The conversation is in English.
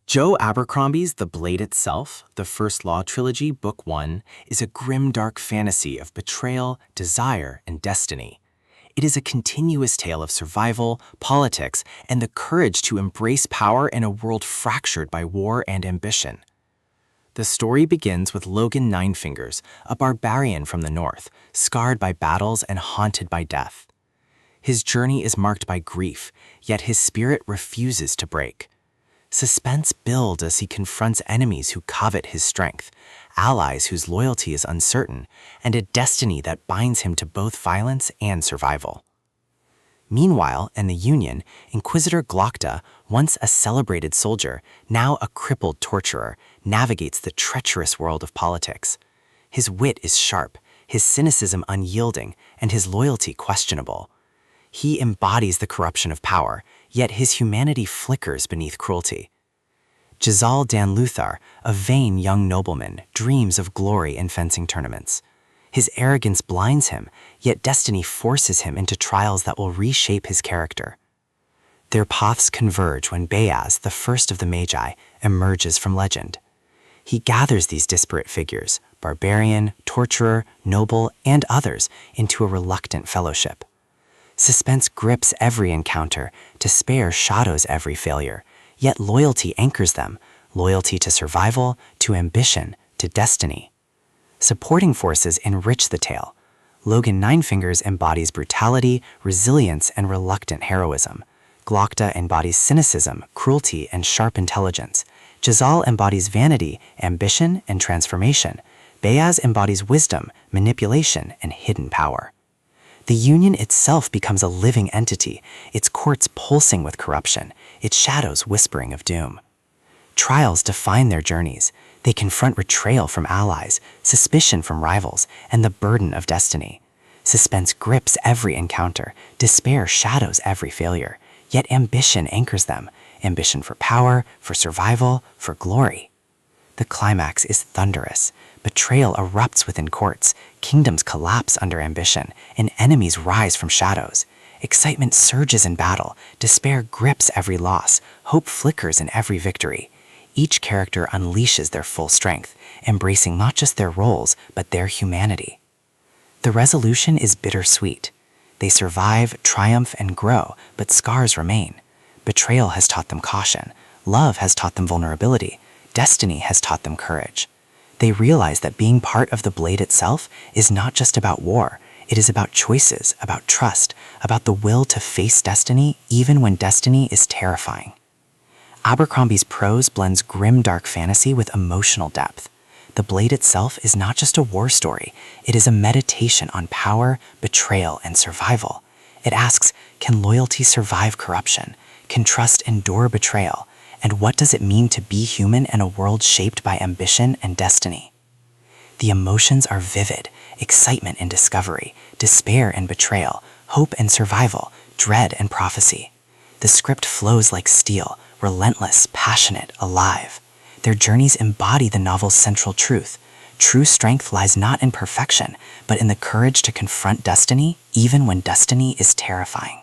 Joe Abercrombie's The Blade Itself, the First Law Trilogy, Book 1, is a grimdark fantasy of betrayal, desire, and destiny. It is a continuous tale of survival, politics, and the courage to embrace power in a world fractured by war and ambition. The story begins with Logen Ninefingers, a barbarian from the north, scarred by battles and haunted by death. His journey is marked by grief, yet his spirit refuses to break. Suspense builds as he confronts enemies who covet his strength, allies whose loyalty is uncertain, and a destiny that binds him to both violence and survival. Meanwhile, in the Union, Inquisitor Glokta, once a celebrated soldier, now a crippled torturer, navigates the treacherous world of politics. His wit is sharp, his cynicism unyielding, and his loyalty questionable. He embodies the corruption of power, yet his humanity flickers beneath cruelty. Jezal Dan Luthar, a vain young nobleman, dreams of glory in fencing tournaments. His arrogance blinds him, yet destiny forces him into trials that will reshape his character. Their paths converge when Bayaz, the first of the Magi, emerges from legend. He gathers these disparate figures, barbarian, torturer, noble, and others, into a reluctant fellowship. Suspense grips every encounter, despair shadows every failure, yet loyalty anchors them, loyalty to survival, to ambition, to destiny. Supporting forces enrich the tale. Logen Ninefingers embodies brutality, resilience, and reluctant heroism. Glokta embodies cynicism, cruelty, and sharp intelligence. Jezal embodies vanity, ambition, and transformation. Bayaz embodies wisdom, manipulation, and hidden power. The Union itself becomes a living entity, its courts pulsing with corruption, its shadows whispering of doom. Trials define their journeys. They confront betrayal from allies, suspicion from rivals, and the burden of destiny. Suspense grips every encounter, despair shadows every failure, yet ambition anchors them, ambition for power, for survival, for glory. The climax is thunderous. Betrayal erupts within courts, kingdoms collapse under ambition, and enemies rise from shadows. Excitement surges in battle, despair grips every loss, hope flickers in every victory. Each character unleashes their full strength, embracing not just their roles, but their humanity. The resolution is bittersweet. They survive, triumph, and grow, but scars remain. Betrayal has taught them caution. Love has taught them vulnerability. Destiny has taught them courage. They realize that being part of the blade itself is not just about war. It is about choices, about trust, about the will to face destiny even when destiny is terrifying. Abercrombie's prose blends grim-dark fantasy with emotional depth. The Blade itself is not just a war story. It is a meditation on power, betrayal, and survival. It asks, can loyalty survive corruption? Can trust endure betrayal? And what does it mean to be human in a world shaped by ambition and destiny? The emotions are vivid: excitement and discovery, despair and betrayal, hope and survival, dread and prophecy. The script flows like steel, relentless, passionate, alive. Their journeys embody the novel's central truth. True strength lies not in perfection, but in the courage to confront destiny, even when destiny is terrifying.